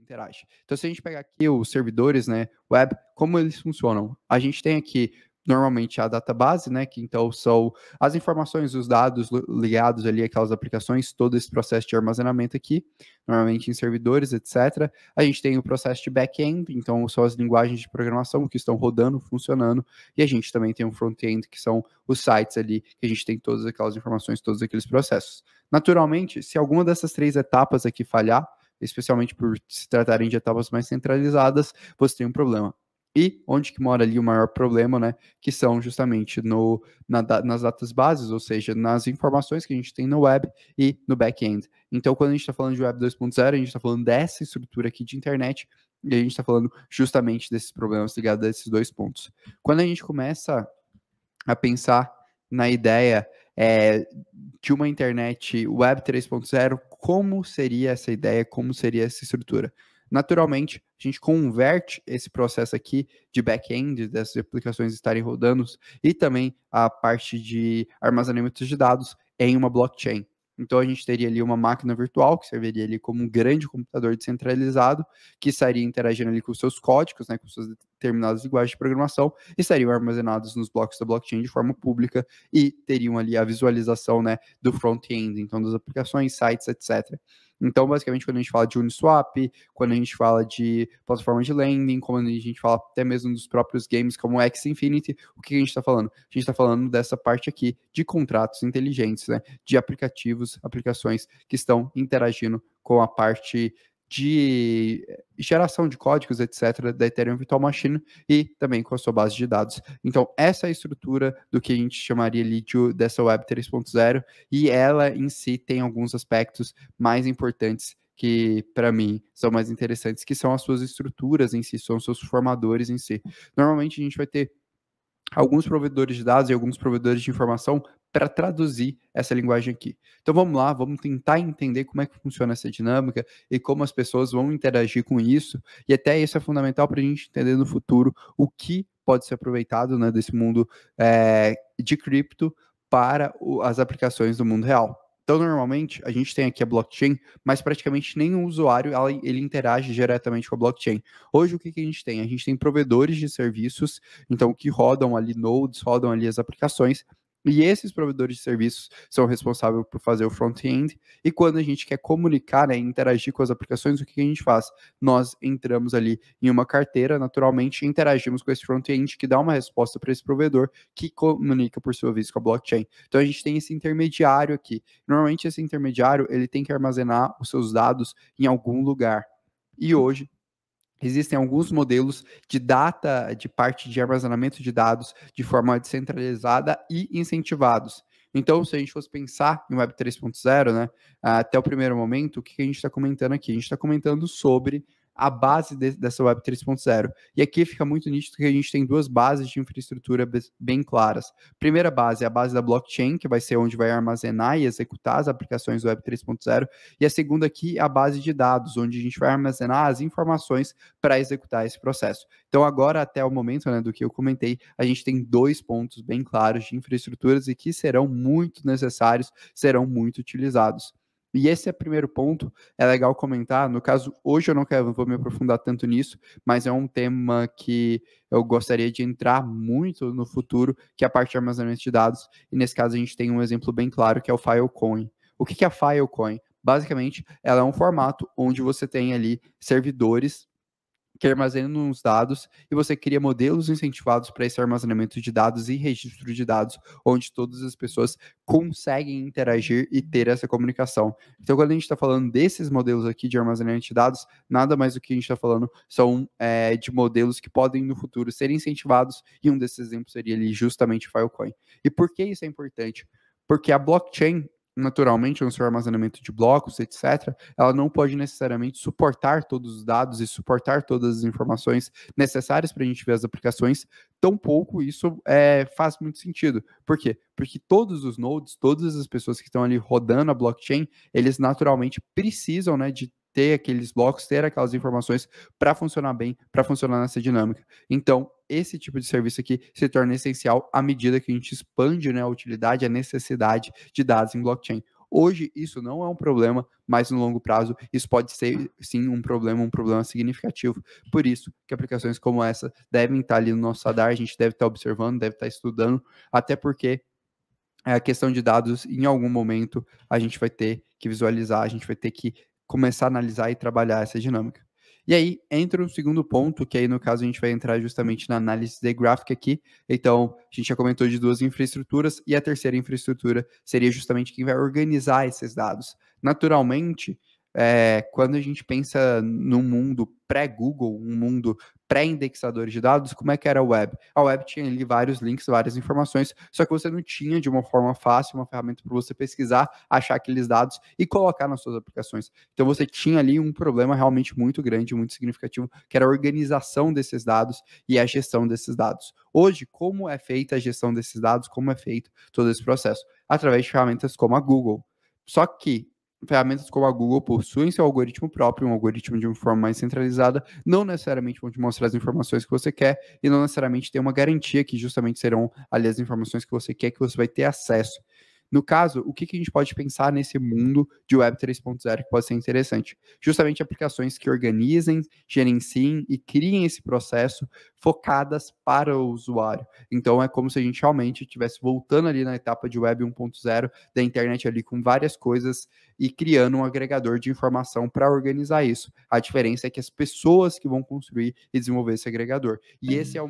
interage. Então, se a gente pegar aqui os servidores, né, web, como eles funcionam? A gente tem aqui normalmente a database, né, que então são as informações, os dados ligados ali àquelas aplicações, todo esse processo de armazenamento aqui, normalmente em servidores, etc. A gente tem o processo de back-end, então são as linguagens de programação que estão rodando, funcionando, e a gente também tem um front-end, que são os sites ali, que a gente tem todas aquelas informações, todos aqueles processos. Naturalmente, se alguma dessas 3 etapas aqui falhar, especialmente por se tratarem de etapas mais centralizadas, você tem um problema. E onde que mora ali o maior problema, né? Que são justamente nas datas bases, ou seja, nas informações que a gente tem no web e no back-end. Então, quando a gente está falando de web 2.0, a gente está falando dessa estrutura aqui de internet, e a gente está falando justamente desses problemas ligados a esses 2 pontos. Quando a gente começa a pensar na ideia de uma internet web 3.0, como seria essa ideia, como seria essa estrutura? Naturalmente, a gente converte esse processo aqui de back-end, dessas aplicações estarem rodando, e também a parte de armazenamento de dados em uma blockchain. Então, a gente teria ali uma máquina virtual, que serviria ali como um grande computador descentralizado, que estaria interagindo ali com os seus códigos, né, com suas determinadas linguagens de programação, e estariam armazenados nos blocos da blockchain de forma pública, e teriam ali a visualização, né, do front-end, então das aplicações, sites, etc. Então, basicamente, quando a gente fala de Uniswap, quando a gente fala de plataforma de lending, quando a gente fala até mesmo dos próprios games como o Axie Infinity, o que a gente está falando? A gente está falando dessa parte aqui de contratos inteligentes, né? De aplicativos, aplicações que estão interagindo com a parte de geração de códigos, etc., da Ethereum Virtual Machine e também com a sua base de dados. Então, essa é a estrutura do que a gente chamaria ali dessa Web 3.0, e ela em si tem alguns aspectos mais importantes que, para mim, são mais interessantes, que são as suas estruturas em si, são os seus formadores em si. Normalmente, a gente vai ter alguns provedores de dados e alguns provedores de informação para traduzir essa linguagem aqui. Então vamos lá, vamos tentar entender como é que funciona essa dinâmica e como as pessoas vão interagir com isso, e até isso é fundamental para a gente entender no futuro o que pode ser aproveitado, né, desse mundo de cripto para as aplicações do mundo real. Então, normalmente, a gente tem aqui a blockchain, mas praticamente nenhum usuário ele interage diretamente com a blockchain. Hoje, o que a gente tem? A gente tem provedores de serviços, então, que rodam ali nodes, rodam ali as aplicações, e esses provedores de serviços são responsáveis por fazer o front-end, e quando a gente quer comunicar, né, interagir com as aplicações, o que a gente faz? Nós entramos ali em uma carteira, naturalmente, e interagimos com esse front-end, que dá uma resposta para esse provedor, que comunica, por sua vez, com a blockchain. Então, a gente tem esse intermediário aqui. Normalmente, esse intermediário, ele tem que armazenar os seus dados em algum lugar. E hoje, existem alguns modelos de parte de armazenamento de dados de forma descentralizada e incentivados. Então, se a gente fosse pensar em Web 3.0, né, até o primeiro momento, o que a gente está comentando aqui? A gente está comentando sobre a base dessa Web 3.0. E aqui fica muito nítido que a gente tem 2 bases de infraestrutura bem claras. Primeira base é a base da blockchain, que vai ser onde vai armazenar e executar as aplicações do Web 3.0. E a segunda aqui é a base de dados, onde a gente vai armazenar as informações para executar esse processo. Então, agora, até o momento, né, do que eu comentei, a gente tem 2 pontos bem claros de infraestruturas e que serão muito necessários, serão muito utilizados. E esse é o primeiro ponto, é legal comentar. No caso, hoje eu não vou me aprofundar tanto nisso, mas é um tema que eu gostaria de entrar muito no futuro, que é a parte de armazenamento de dados. E nesse caso, a gente tem um exemplo bem claro, que é o Filecoin. O que é a Filecoin? Basicamente, ela é um formato onde você tem ali servidores que armazenam os dados, e você cria modelos incentivados para esse armazenamento de dados e registro de dados, onde todas as pessoas conseguem interagir e ter essa comunicação. Então, quando a gente está falando desses modelos aqui de armazenamento de dados, nada mais do que a gente está falando são de modelos que podem no futuro ser incentivados, e um desses exemplos seria ali justamente o Filecoin. E por que isso é importante? Porque a blockchain, naturalmente, no seu armazenamento de blocos, etc., ela não pode necessariamente suportar todos os dados e suportar todas as informações necessárias para a gente ver as aplicações, tampouco isso faz muito sentido. Por quê? Porque todos os nodes, todas as pessoas que estão ali rodando a blockchain, eles naturalmente precisam, né, de ter aqueles blocos, ter aquelas informações para funcionar bem, para funcionar nessa dinâmica. Então, esse tipo de serviço aqui se torna essencial à medida que a gente expande, né, a utilidade, a necessidade de dados em blockchain. Hoje, isso não é um problema, mas no longo prazo, isso pode ser, sim, um problema significativo. Por isso que aplicações como essa devem estar ali no nosso radar, a gente deve estar observando, deve estar estudando, até porque a questão de dados, em algum momento, a gente vai ter que visualizar, a gente vai ter que começar a analisar e trabalhar essa dinâmica. E aí entra um segundo ponto, que aí no caso a gente vai entrar justamente na análise de gráfica aqui. Então, a gente já comentou de duas infraestruturas, e a terceira infraestrutura seria justamente quem vai organizar esses dados. Naturalmente, quando a gente pensa num mundo pré-Google, um mundo pré-indexador de dados, como é que era a web? A web tinha ali vários links, várias informações, só que você não tinha de uma forma fácil uma ferramenta para você pesquisar, achar aqueles dados e colocar nas suas aplicações. Então você tinha ali um problema realmente muito grande, muito significativo, que era a organização desses dados e a gestão desses dados. Hoje, como é feita a gestão desses dados, como é feito todo esse processo? Através de ferramentas como a Google. Só que ferramentas como a Google possuem seu algoritmo próprio, um algoritmo de uma forma mais centralizada, não necessariamente vão te mostrar as informações que você quer e não necessariamente tem uma garantia que justamente serão ali as informações que você quer, que você vai ter acesso. No caso, o que a gente pode pensar nesse mundo de Web 3.0 que pode ser interessante? Justamente aplicações que organizem, gerenciem e criem esse processo focadas para o usuário. Então, é como se a gente realmente estivesse voltando ali na etapa de Web 1.0 da internet ali com várias coisas e criando um agregador de informação para organizar isso. A diferença é que as pessoas que vão construir e desenvolver esse agregador. E esse é um